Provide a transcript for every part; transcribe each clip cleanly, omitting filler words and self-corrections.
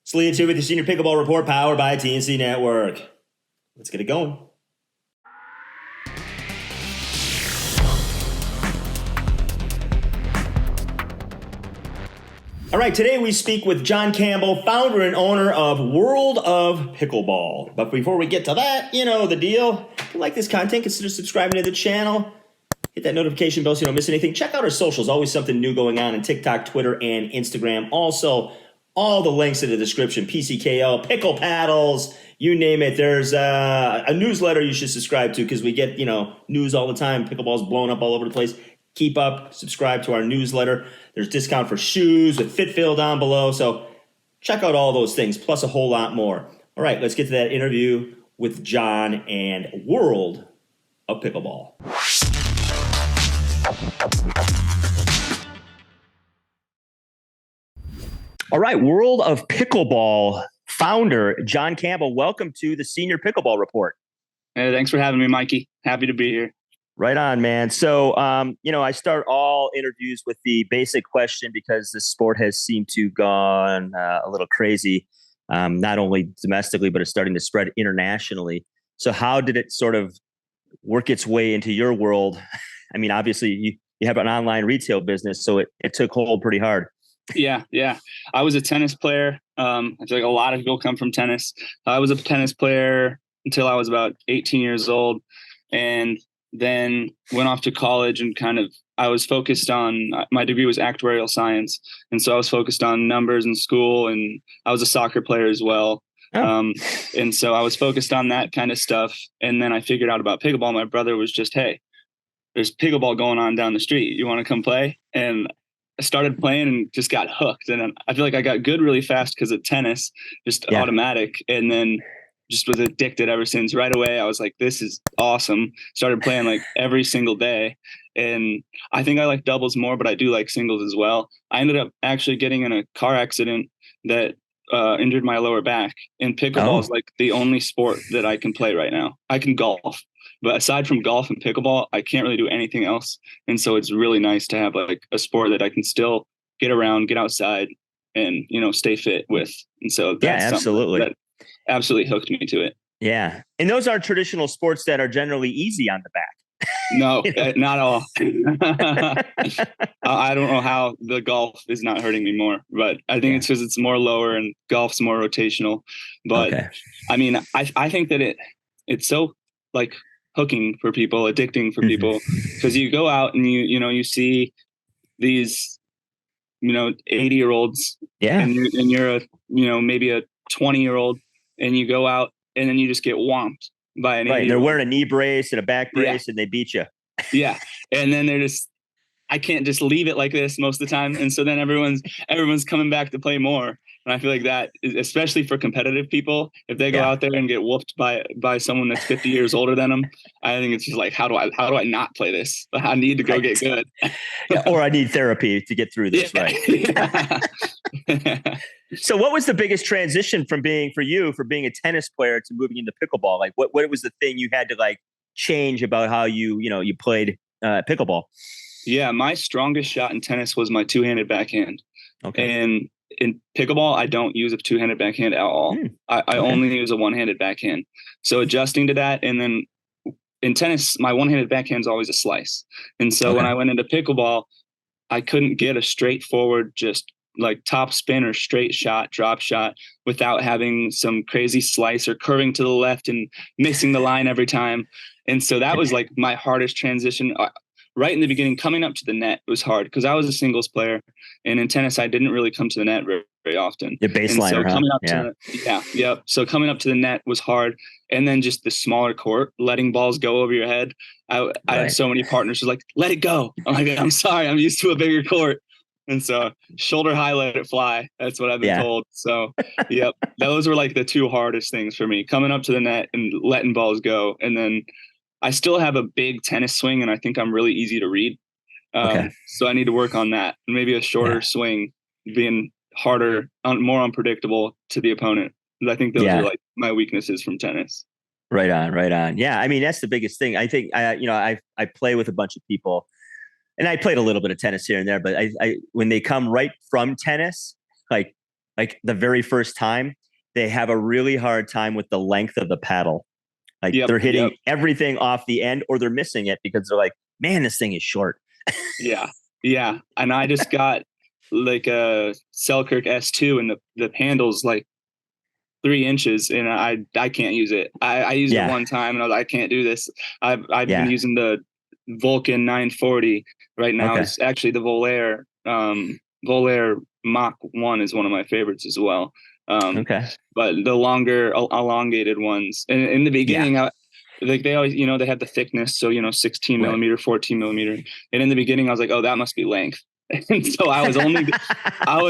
Sleeves here with the Senior Pickleball Report powered by TNC Network. Let's get it going. All right, today we speak with John Campbell, founder and owner of World of Pickleball. But before we get to that, you know the deal. If you like this content, consider subscribing to the channel. Hit that notification bell so you don't miss anything. Check out our socials. Always something new going on in TikTok, Twitter, and Instagram. Also, all the links in the description. PCKL, Pickle Paddles, you name it. There's a newsletter you should subscribe to because we get, news all the time. Pickleball's blowing up all over the place. Keep up, subscribe to our newsletter. There's discount for shoes with FitFill down below. So check out all those things, plus a whole lot more. All right, let's get to that interview with John and World of Pickleball. All right, World of Pickleball founder John Campbell, welcome to the Senior Pickleball Report. Hey, thanks for having me, Mikey. Happy to be here. Right on, man. So, I start all interviews with the basic question because the sport has seemed to gone a little crazy, not only domestically, but it's starting to spread internationally. So how did it sort of work its way into your world? I mean, obviously you have an online retail business, so it took hold pretty hard. Yeah. I was a tennis player. I feel like a lot of people come from tennis. I was a tennis player until I was about 18 years old, and then went off to college and I was focused on, my degree was actuarial science. And so I was focused on numbers in school, and I was a soccer player as well. Oh. And so I was focused on that kind of stuff. And then I figured out about pickleball. My brother was just, hey, there's pickleball going on down the street. You want to come play? And I started playing and just got hooked. And I feel like I got good really fast because of tennis, just automatic. And then just was addicted ever since. Right away, I was like, this is awesome. Started playing like every single day. And I think I like doubles more, but I do like singles as well. I ended up actually getting in a car accident that injured my lower back. And pickleball is like the only sport that I can play right now. I can golf, but aside from golf and pickleball, I can't really do anything else. And so it's really nice to have like a sport that I can still get around, get outside, and, stay fit with. And so that's absolutely. That absolutely hooked me to it. Yeah. And those are traditional sports that are generally easy on the back. No, not all. I don't know how the golf is not hurting me more, but I think it's because it's more lower and golf's more rotational. But I mean, I think that it's so like hooking for people, addicting for people, because you go out and you see these 80-year-olds, and you're maybe a 20-year-old, and you go out and then you just get whomped by an 80-year-old. They're wearing a knee brace and a back brace and they beat you. Yeah. And then I can't just leave it like this most of the time. And so then everyone's coming back to play more. And I feel like that is, especially for competitive people, if they go out there and get whooped by someone that's 50 years older than them, I think it's just like, how do I not play this? I need to go get good. Or I need therapy to get through this. Right. So what was the biggest transition for being a tennis player to moving into pickleball? Like what was the thing you had to like change about how you played pickleball? Yeah. My strongest shot in tennis was my two-handed backhand. Okay. And in pickleball, I don't use a two-handed backhand at all. I only use a one-handed backhand. So adjusting to that, and then in tennis, my one-handed backhand is always a slice. And so when I went into pickleball, I couldn't get a straightforward, just like top spin or straight shot, drop shot, without having some crazy slice or curving to the left and missing the line every time. And so that was like my hardest transition. Right in the beginning, coming up to the net was hard because I was a singles player, and in tennis, I didn't really come to the net very, very often. Your baseliner, So coming up to the net was hard, and then just the smaller court, letting balls go over your head. I had so many partners who were like, "Let it go." I'm like, "I'm sorry, I'm used to a bigger court." And so shoulder high, let it fly. That's what I've been told. So, those were like the two hardest things for me, coming up to the net and letting balls go, and then I still have a big tennis swing, and I think I'm really easy to read. So I need to work on that. And maybe a shorter swing, being harder, more unpredictable to the opponent. I think those are like my weaknesses from tennis. Right on. Yeah, I mean, that's the biggest thing. I think I play with a bunch of people, and I played a little bit of tennis here and there. But I when they come right from tennis, like like the very first time, they have a really hard time with the length of the paddle. Like Yep. they're hitting Yep. everything off the end, or they're missing it because they're like, man, this thing is short. Yeah. Yeah. And I just got like a Selkirk S2 and the handle's like 3 inches and I can't use it. I used it Yeah. one time and I can't do this. I've Yeah. been using the Vulcan 940 right now. Okay. It's actually the Volair Mach 1 is one of my favorites as well. Okay. But the longer elongated ones, and in the beginning, like they always, they have the thickness. So, 16 Right. millimeter, 14 millimeter. And in the beginning, I was like, oh, that must be length. And so I was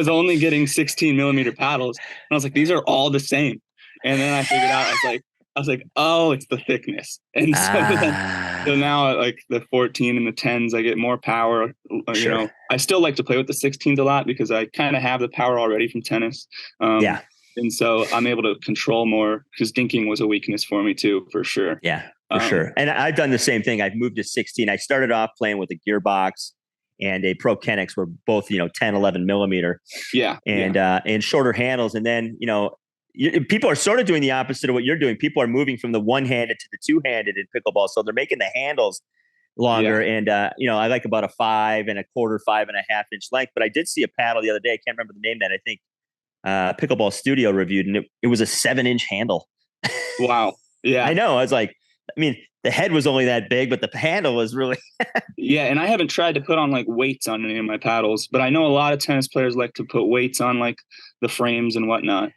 only getting 16 millimeter paddles. And I was like, these are all the same. And then I figured out, I was like, oh, it's the thickness. And so now like the 14 and the 10s, I get more power. Sure. I still like to play with the 16s a lot because I kind of have the power already from tennis. Yeah. And so I'm able to control more because dinking was a weakness for me too, for sure. Yeah, for sure. And I've done the same thing. I've moved to 16. I started off playing with a gearbox and a Pro Kennex were both, 10, 11 millimeter. Yeah. And shorter handles. And then, people are sort of doing the opposite of what you're doing. People are moving from the one-handed to the two-handed in pickleball. So they're making the handles longer. Yeah. And, I like about a 5 1/4, 5.5 inch length. But I did see a paddle the other day. I can't remember the name that I think Pickleball Studio reviewed, and it was a 7-inch handle. Wow. Yeah. I know. I was like, the head was only that big, but the handle was really. Yeah. And I haven't tried to put on like weights on any of my paddles, but I know a lot of tennis players like to put weights on like the frames and whatnot.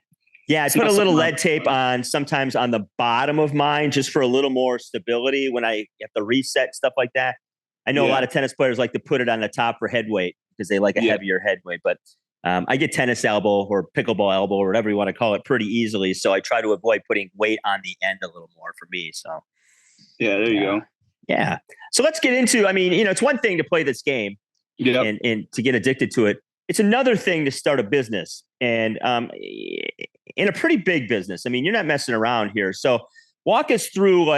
Yeah, I put a little lead tape on sometimes on the bottom of mine just for a little more stability when I have to reset, stuff like that. I know a lot of tennis players like to put it on the top for head weight because they like a heavier head weight, but I get tennis elbow or pickleball elbow or whatever you want to call it pretty easily. So I try to avoid putting weight on the end a little more for me. So yeah, there you go. Yeah. So let's get into, it's one thing to play this game and to get addicted to it. It's another thing to start a business and in a pretty big business. You're not messing around here. So walk us through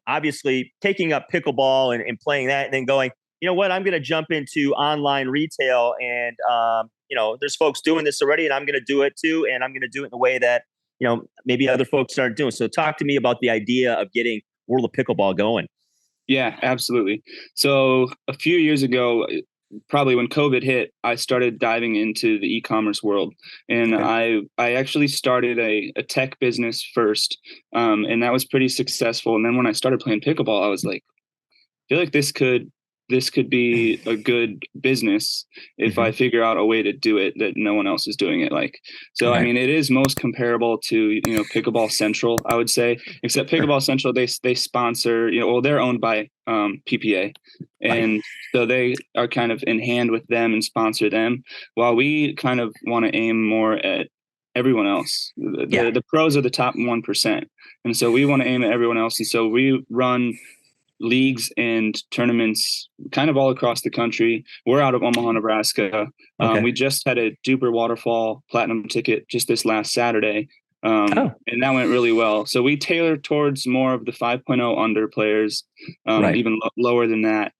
obviously taking up pickleball and playing that and then going, you know what, I'm going to jump into online retail and, there's folks doing this already and I'm going to do it too. And I'm going to do it in a way that, maybe other folks aren't doing. So talk to me about the idea of getting World of Pickleball going. Yeah, absolutely. So a few years ago, probably when COVID hit, I started diving into the e-commerce world. And I actually started a tech business first. And that was pretty successful. And then when I started playing pickleball, I was like, I feel like this could be a good business if I figure out a way to do it that no one else is doing it like. So, it is most comparable to, Pickleball Central, I would say, except Pickleball Central, they sponsor, they're owned by PPA. And so they are kind of in hand with them and sponsor them, while we kind of want to aim more at everyone else. The pros are the top 1%. And so we want to aim at everyone else. And so we run leagues and tournaments kind of all across the country. We're out of Omaha, Nebraska. We just had a Duper Waterfall Platinum ticket just this last Saturday. And that went really well. So we tailor towards more of the 5.0 under players, even lower than that,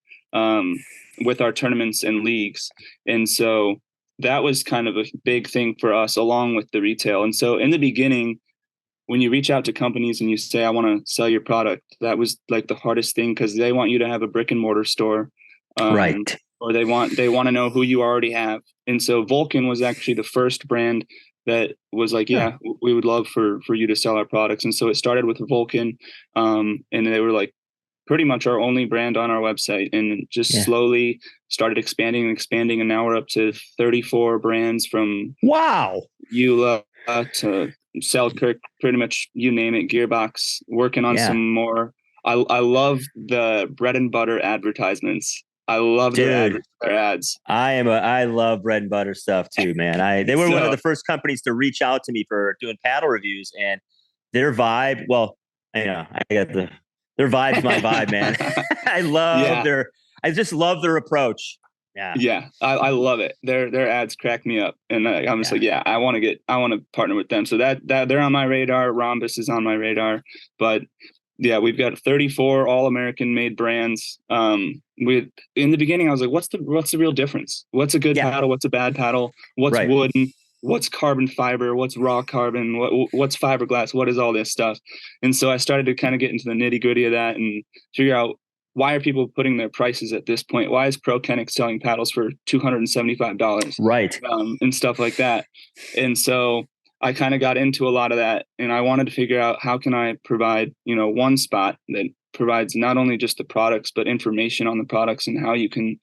with our tournaments and leagues. And so that was kind of a big thing for us along with the retail. And so in the beginning, when you reach out to companies and you say, I want to sell your product, that was like the hardest thing because they want you to have a brick and mortar store. Or they want to know who you already have. And so Vulcan was actually the first brand that was like, we would love for you to sell our products. And so it started with Vulcan. And they were like pretty much our only brand on our website, and just slowly started expanding. And now we're up to 34 brands from Eula to Selkirk, pretty much you name it, Gearbox, working on some more. I love the bread and butter advertisements. I love their ads. I love bread and butter stuff too, man. They were one of the first companies to reach out to me for doing paddle reviews, and their vibe. Well, their vibe's my vibe, man. I just love their approach. Yeah, I love it. Their ads crack me up, and I'm just like, I want to partner with them. So that they're on my radar. Rhombus is on my radar, but we've got 34 all American made brands. In the beginning, I was like, what's the real difference? What's a good paddle? What's a bad paddle? What's wooden? what's carbon fiber, what's raw carbon, what's fiberglass, what is all this stuff. And so I started to kind of get into the nitty gritty of that and figure out, why are people putting their prices at this point? Why is Pro Kenix selling paddles for $275? Right. And stuff like that. And so I kind of got into a lot of that, and I wanted to figure out, how can I provide, one spot that provides not only just the products, but information on the products and how you can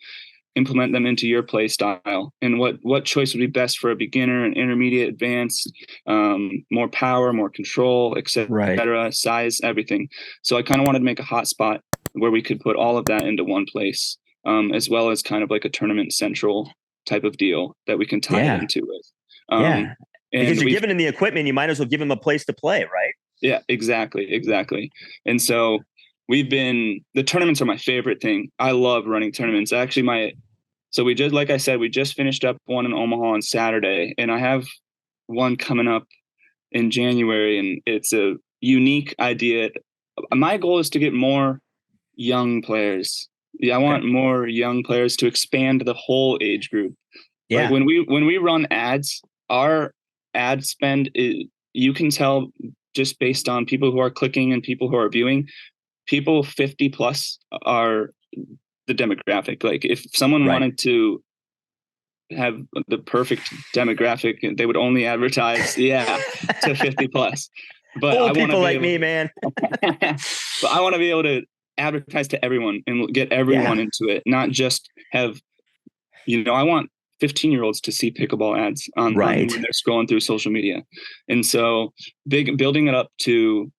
implement them into your play style, and what choice would be best for a beginner, an intermediate, advanced, more power, more control, etc., Right. size, everything. So I kind of wanted to make a hot spot where we could put all of that into one place, as well as kind of like a tournament central type of deal that we can tie it into with. Yeah. Because And you're giving them the equipment, you might as well give them a place to play, right? yeah, exactly. And so the tournaments are my favorite thing. I love running tournaments. Actually, so we just, like I said, we just finished up one in Omaha on Saturday, and I have one coming up in January, and it's a unique idea. My goal is to get more young players. Yeah, I want more young players to expand the whole age group. Yeah. Like when we run ads, our ad spend you can tell just based on people who are clicking and people who are viewing. People 50 plus are the demographic. Like if someone wanted to have the perfect demographic, they would only advertise to 50 plus. But old people like me, man. But I want to be able to advertise to everyone and get everyone into it, not just have, I want 15-year-olds to see pickleball ads on when they're scrolling through social media. And so building it up to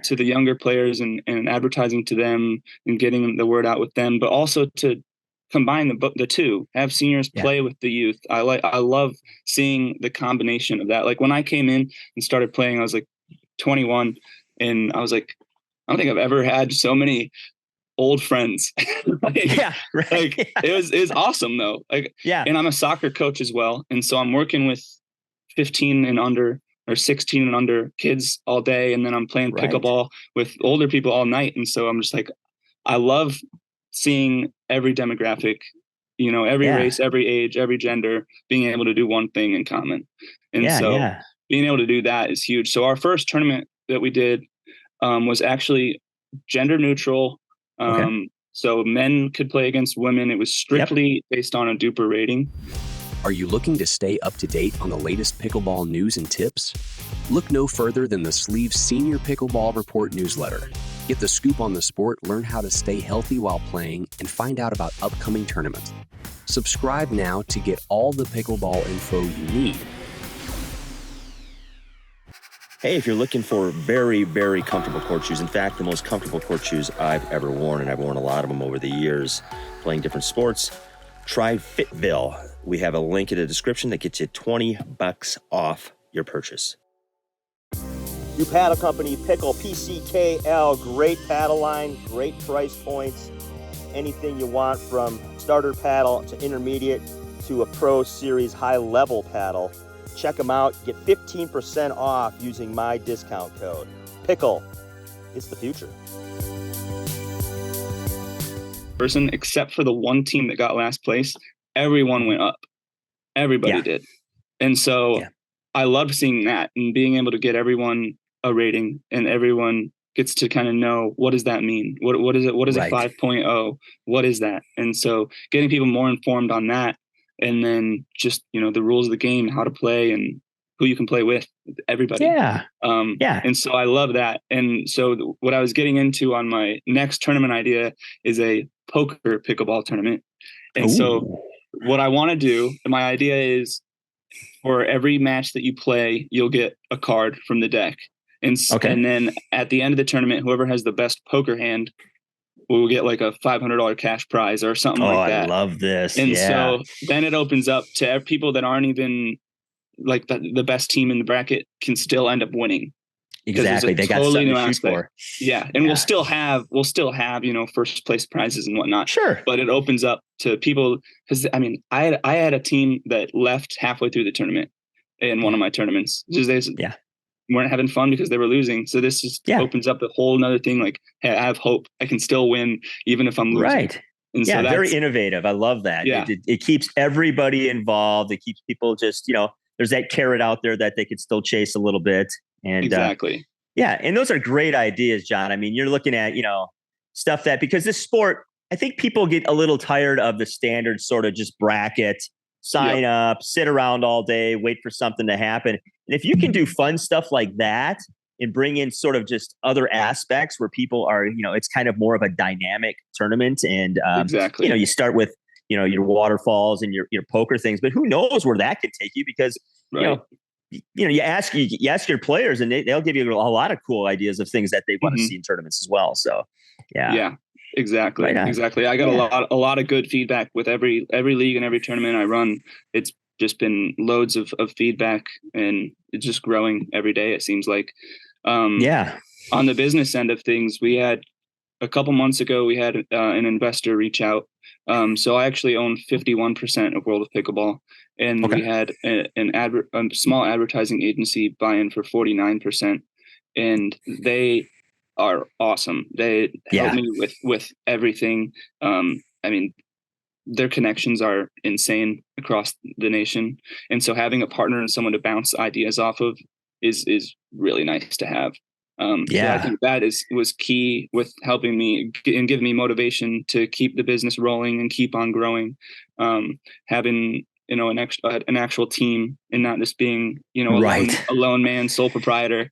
the younger players and advertising to them and getting the word out with them, but also to combine the two, have seniors play with the youth. I love seeing the combination of that. Like when I came in and started playing, I was like 21, and I was like, I don't think I've ever had so many old friends. It was awesome though. And I'm a soccer coach as well. And so I'm working with 15 and under or 16 and under kids all day. And then I'm playing pickleball with older people all night. And so I'm just like, I love seeing every demographic, every race, every age, every gender being able to do one thing in common. And being able to do that is huge. So our first tournament that we did was actually gender neutral. So men could play against women. It was strictly based on a duper rating. Are you looking to stay up to date on the latest pickleball news and tips? Look no further than the Sleeve Senior Pickleball Report newsletter. Get the scoop on the sport, learn how to stay healthy while playing, and find out about upcoming tournaments. Subscribe now to get all the pickleball info you need. Hey, if you're looking for very, very comfortable court shoes, in fact, the most comfortable court shoes I've ever worn, and I've worn a lot of them over the years playing different sports, try Fitville. We have a link in the description that gets you $20 off your purchase. New paddle company, Pickle, PCKL, great paddle line, great price points. Anything you want from starter paddle to intermediate to a pro series high level paddle. Check them out. Get 15% off using my discount code. Pickle. It's the future. Person, except for the one team that got last place, everyone went up. Everybody did. And so I love seeing that and being able to get everyone a rating, and everyone gets to kind of know, what does that mean? What is it? What is a 5.0? What is that? And so getting people more informed on that. And then just, the rules of the game, how to play and who you can play with, everybody. And so I love that. And so what I was getting into on my next tournament idea is a poker pickleball tournament. And so what I want to do, my idea is for every match that you play, you'll get a card from the deck. And then at the end of the tournament, whoever has the best poker hand will get like a $500 cash prize or something like that. I love this. And so then it opens up to people that aren't even like the best team in the bracket can still end up winning. Exactly. They got something to shoot for. Yeah. And we'll still have, first place prizes and whatnot. Sure. But it opens up to people, because I had a team that left halfway through the tournament in one of my tournaments. Just they weren't having fun because they were losing. So this just opens up a whole nother thing. Like, hey, I have hope. I can still win even if I'm losing. Right. And so very innovative. I love that. Yeah. It keeps everybody involved. It keeps people just, there's that carrot out there that they could still chase a little bit. And exactly. yeah. And those are great ideas, John. I mean, you're looking at, stuff that, because this sport, I think people get a little tired of the standard sort of just bracket, sign up, sit around all day, wait for something to happen. And if you can do fun stuff like that and bring in sort of just other aspects where people are, it's kind of more of a dynamic tournament. And, exactly. You start with, your waterfalls and your poker things, but who knows where that could take you, because, you ask your players and they'll give you a lot of cool ideas of things that they want to see in tournaments as well. So, yeah, exactly. Right on. Exactly. I got a lot of good feedback with every league and every tournament I run. It's just been loads of feedback, and it's just growing every day. It seems like, on the business end of things, we had a couple months ago, we had an investor reach out. So I actually own 51% of World of Pickleball, and we had a small advertising agency buy in for 49%, and they are awesome. They help me with everything. I mean, their connections are insane across the nation, and so having a partner and someone to bounce ideas off of is really nice to have. So I think that was key with helping me and giving me motivation to keep the business rolling and keep on growing. Having an actual team and not just being a lone man, sole proprietor.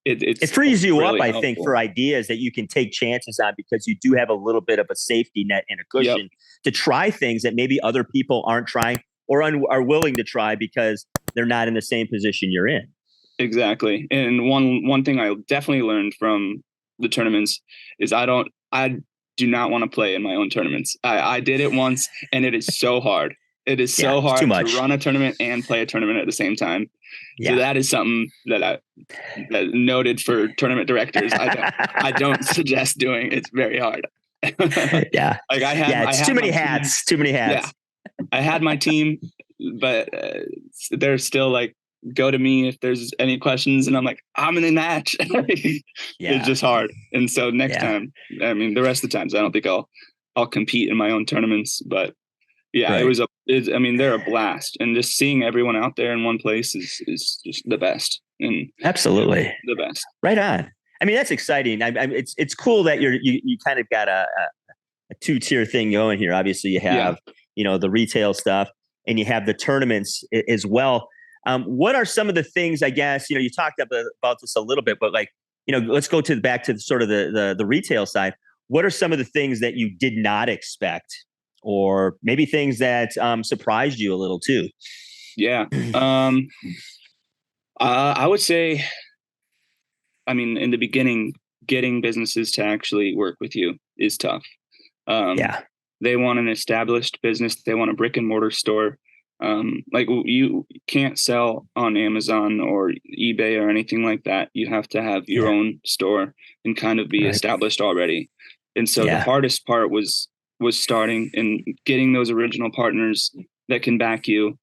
It frees you really up, I think, for ideas that you can take chances on, because you do have a little bit of a safety net and a cushion to try things that maybe other people aren't trying or are willing to try because they're not in the same position you're in. Exactly. And one thing I definitely learned from the tournaments is I do not want to play in my own tournaments. I did it once, and it is so hard. It is so hard to run a tournament and play a tournament at the same time. Yeah. So that is something that noted for tournament directors. I don't suggest doing. It's very hard. It's too many hats. Too many hats. Yeah. I had my team, but they're still like, go to me if there's any questions, and I'm like, I'm in a match. It's just hard. And so next time, I mean, the rest of the times I don't think I'll compete in my own tournaments, but they're a blast, and just seeing everyone out there in one place is just the best. And absolutely the best. Right on. I mean, that's exciting. It's cool that you kind of got a 2-tier thing going here. Obviously you have, the retail stuff, and you have the tournaments as well. What are some of the things, I guess, you talked about this a little bit, but let's go back to sort of the retail side. What are some of the things that you did not expect, or maybe things that surprised you a little too? Yeah. I would say, in the beginning, getting businesses to actually work with you is tough. They want an established business. They want a brick and mortar store. You can't sell on Amazon or eBay or anything like that. You have to have your own store and kind of be established already. And so the hardest part was starting and getting those original partners that can back you,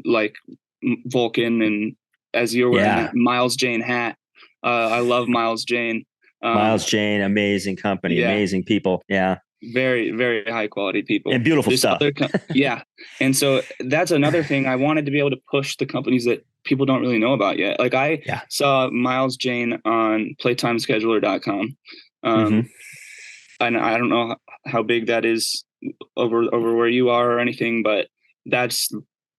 like Vulcan, and as you're wearing that Miles Jane hat. I love Miles Jane. Miles Jane, amazing company, amazing people. Yeah. Very, very high quality people and beautiful stuff. And so that's another thing. I wanted to be able to push the companies that people don't really know about yet. Like I saw Miles Jane on playtimescheduler.com. And I don't know how big that is over where you are or anything, but that's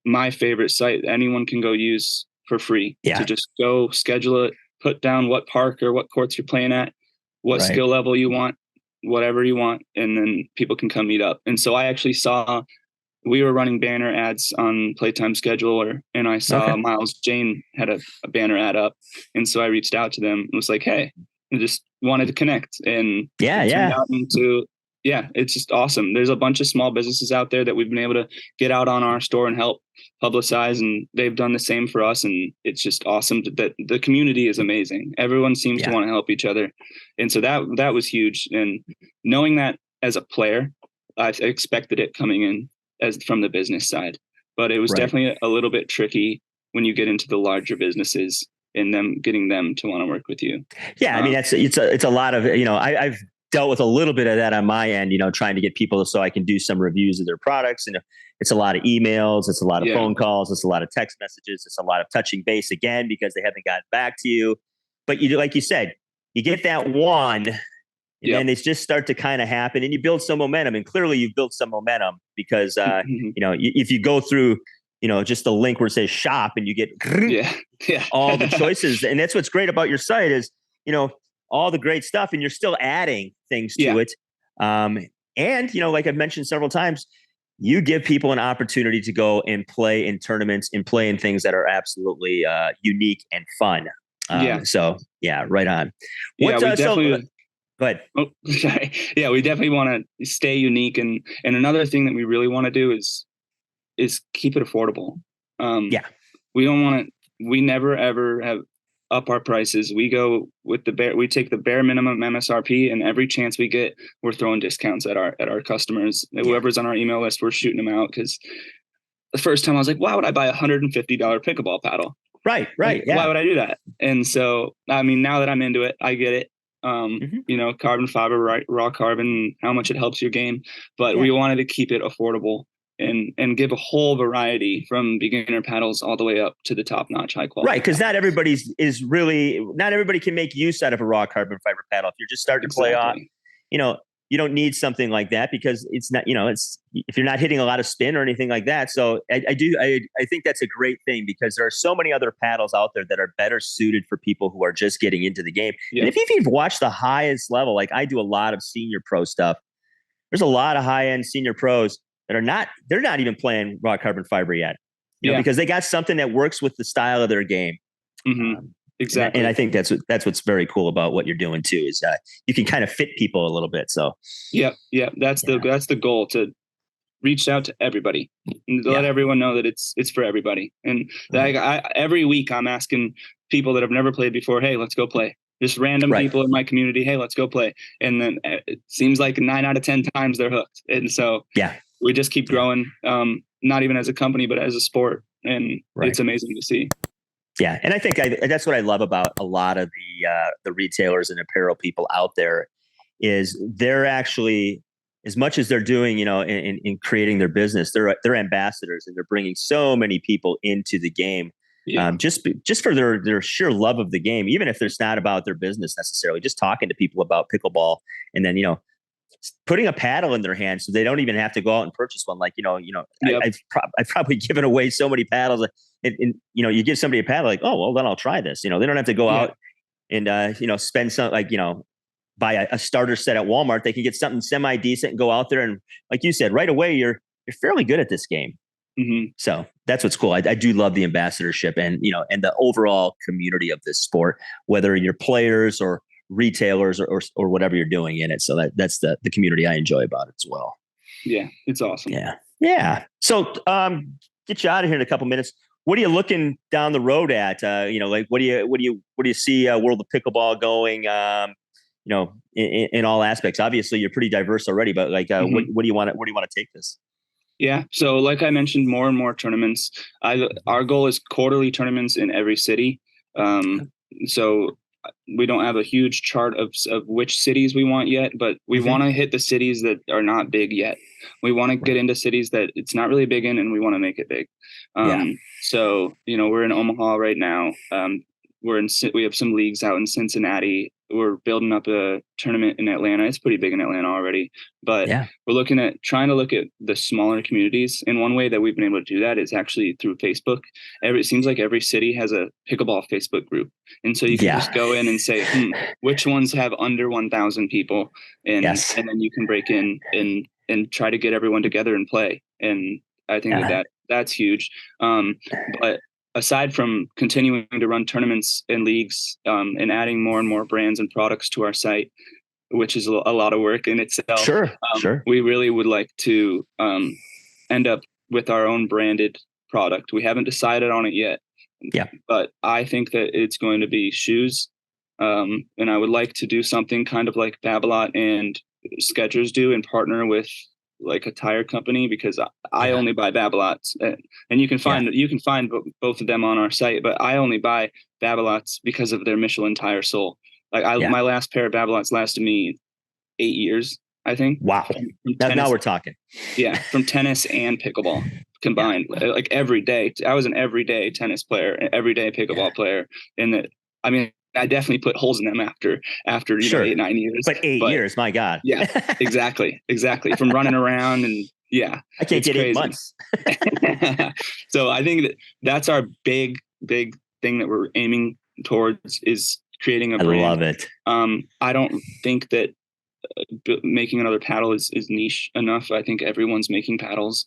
my favorite site. Anyone can go use for free to just go schedule it, put down what park or what courts you're playing at, what skill level you want, whatever you want, and then people can come meet up. And so I actually saw, we were running banner ads on Playtime Scheduler, and I saw Miles Jane had a banner ad up. And so I reached out to them and was like, hey, I just wanted to connect. And it's just awesome. There's a bunch of small businesses out there that we've been able to get out on our store and help publicize, and they've done the same for us. And it's just awesome that the community is amazing. Everyone seems to want to help each other. And so that was huge. And knowing that as a player, I expected it coming in as from the business side, but it was definitely a little bit tricky when you get into the larger businesses and getting them to want to work with you. Yeah. I mean, it's a lot of, I've dealt with a little bit of that on my end, trying to get people so I can do some reviews of their products. And it's a lot of emails, it's a lot of phone calls, it's a lot of text messages, it's a lot of touching base again because they haven't gotten back to you. But like you said, you get that one, and then they just start to kind of happen, and you build some momentum. And clearly, you've built some momentum because if you go through, just the link where it says shop, and you get all the choices, and that's what's great about your site is all the great stuff, and you're still adding things to it. And like I've mentioned several times, you give people an opportunity to go and play in tournaments and play in things that are absolutely unique and fun. So right on. We definitely. Go ahead. Oh, sorry. Yeah, we definitely want to stay unique, and another thing that we really want to do is keep it affordable. We don't want to. We never ever have up our prices. We go with we take the bare minimum MSRP, and every chance we get, we're throwing discounts at our customers. Whoever's on our email list, we're shooting them out, because the first time I was like, why would I buy a $150 pickleball paddle? Right. Like, why would I do that? And so, I mean, now that I'm into it, I get it. Carbon fiber, raw carbon, how much it helps your game. But we wanted to keep it affordable and give a whole variety from beginner paddles all the way up to the top notch high quality. Right. Because not everybody can make use out of a raw carbon fiber paddle. If you're just starting to play off, you don't need something like that, because it's not, if you're not hitting a lot of spin or anything like that. So I think that's a great thing, because there are so many other paddles out there that are better suited for people who are just getting into the game. And if you've watched the highest level, like I do a lot of senior pro stuff, there's a lot of high end senior pros that they're not even playing raw carbon fiber yet, because they got something that works with the style of their game. Exactly. And I think that's what's very cool about what you're doing too, is you can kind of fit people a little bit. So that's the goal, to reach out to everybody and to let everyone know that it's for everybody. And every week I'm asking people that have never played before, hey, let's go play. Just random people in my community, hey, let's go play. And then it seems like 9 out of 10 times they're hooked. And so we just keep growing, not even as a company, but as a sport. And it's amazing to see. Yeah. And I think that's what I love about a lot of the retailers and apparel people out there, is they're actually, as much as they're doing, in creating their business, they're ambassadors, and they're bringing so many people into the game. Just for their sheer love of the game, even if it's not about their business necessarily, just talking to people about pickleball, and then, putting a paddle in their hand so they don't even have to go out and purchase one. Like, I've probably given away so many paddles, and you give somebody a paddle, like, oh, well, then I'll try this. They don't have to go out and, spend some, buy a starter set at Walmart. They can get something semi-decent and go out there. And like you said, right away, you're fairly good at this game. So that's what's cool. I do love the ambassadorship and the overall community of this sport, whether you're players or retailers or whatever you're doing in it. So that's the community I enjoy about it as well. Yeah, it's awesome. Yeah. So get you out of here in a couple minutes. What are you looking down the road at? What do you see World of Pickleball going? In all aspects. Obviously, you're pretty diverse already, but what do you want? Where do you want to take this? Yeah. So like I mentioned, more and more tournaments. Our goal is quarterly tournaments in every city. So we don't have a huge chart of which cities we want yet, but we want to hit the cities that are not big yet. We want to get into cities that it's not really big in, and we want to make it big. So, we're in Omaha right now. We have some leagues out in Cincinnati. We're building up a tournament in Atlanta. It's pretty big in Atlanta already, but we're trying to look at the smaller communities. And one way that we've been able to do that is actually through Facebook. It seems like every city has a pickleball Facebook group. And so you can just go in and say, which ones have under 1,000 people? And then you can break in and try to get everyone together and play. And I think that's huge. But aside from continuing to run tournaments and leagues and adding more and more brands and products to our site, which is a lot of work in itself. Sure. We really would like to end up with our own branded product. We haven't decided on it yet. But I think that it's going to be shoes. And I would like to do something kind of like Babolat and Skechers do, and partner with like a tire company, because I only buy Babolats, and you can find both of them on our site, but I only buy Babolats because of their Michelin tire sole. Like my last pair of Babolats lasted me 8 years, I think. Wow. Now we're talking. Yeah, from tennis and pickleball combined, like every day. I was an everyday tennis player, an everyday pickleball player. And I mean, I definitely put holes in them after Sure. 8, 9 years. But 8 years, my God. Yeah, exactly. From running around and I can't get crazy. 8 months. So I think that's our big thing that we're aiming towards is creating a brand. I love it. I don't think that making another paddle is niche enough. I think everyone's making paddles.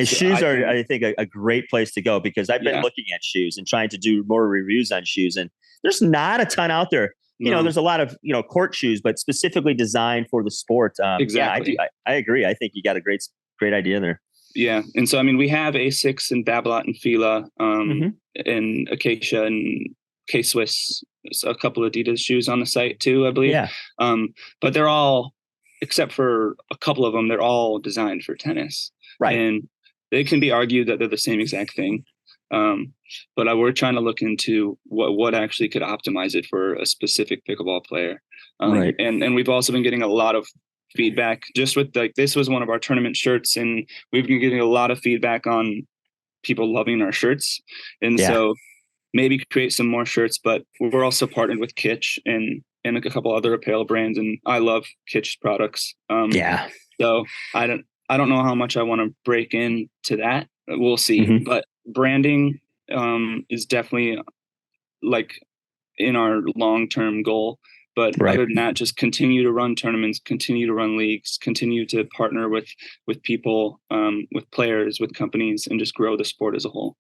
Shoes are, I think, a great place to go, because I've been looking at shoes and trying to do more reviews on shoes, and there's not a ton out there. You know, there's a lot of, court shoes, but specifically designed for the sport. Exactly. Yeah, I agree. I think you got a great idea there. Yeah. And so, I mean, we have Asics and Babolat and Fila, and Acacia and K-Swiss, a couple of Adidas shoes on the site too, I believe. Yeah. But they're all, except for a couple of them, they're all designed for tennis. Right. And they can be argued that they're the same exact thing. But we're trying to look into what actually could optimize it for a specific pickleball player. Right. And we've also been getting a lot of feedback just with, like, this was one of our tournament shirts, and we've been getting a lot of feedback on people loving our shirts. And so maybe create some more shirts, but we're also partnered with Kitsch and a couple other apparel brands. And I love Kitsch products. So I don't know how much I want to break into that. We'll see. But branding is definitely like in our long-term goal. But other than that, just continue to run tournaments, continue to run leagues, continue to partner with people, with players, with companies, and just grow the sport as a whole.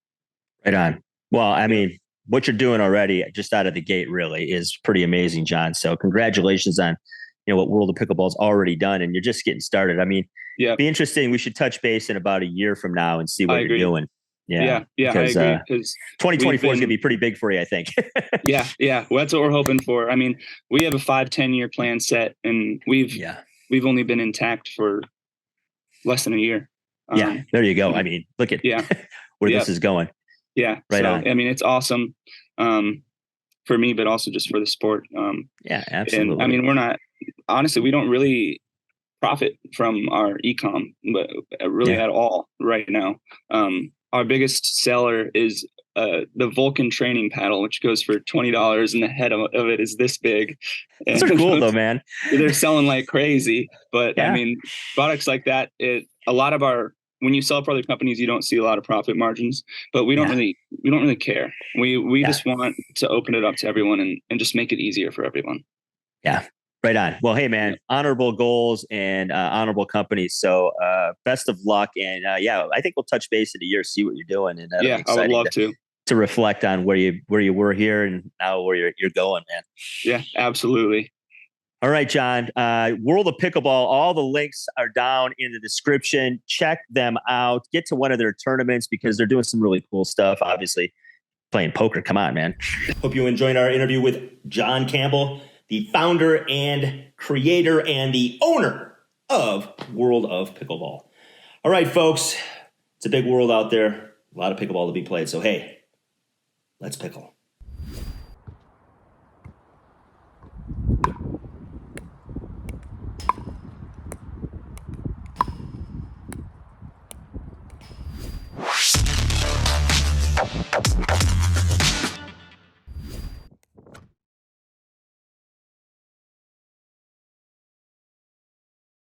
Right on. Well, I mean, what you're doing already just out of the gate really is pretty amazing, John. So congratulations on, what World of Pickleball's already done, and you're just getting started. I mean, be interesting. We should touch base in about a year from now and see what you're doing. Yeah, because, I agree. Because 2024 is going to be pretty big for you, I think. Yeah. Well, that's what we're hoping for. I mean, we have a 5-10 year plan set, and we've only been intact for less than a year. There you go. I mean, look at where this is going. Yeah. Right on. I mean, it's awesome for me, but also just for the sport. Absolutely. And I mean, we don't really profit from our e-com, but really at all right now. Our biggest seller is the Vulcan training paddle, which goes for $20, and the head of it is this big. Those are cool though, man. They're selling like crazy. But I mean, products like that, when you sell for other companies, you don't see a lot of profit margins, but we don't really care. We just want to open it up to everyone and just make it easier for everyone. Yeah. Right on. Well, hey man, honorable goals and honorable companies. So best of luck. And I think we'll touch base in a year, see what you're doing. And I would love to reflect on where you were here and now where you're going, man. Yeah, absolutely. All right, John. World of Pickleball. All the links are down in the description. Check them out. Get to one of their tournaments because they're doing some really cool stuff. Obviously, playing poker. Come on, man. Hope you enjoyed our interview with John Campbell, the founder and creator and the owner of World of Pickleball. All right, folks. It's a big world out there. A lot of pickleball to be played. So, hey, let's pickle.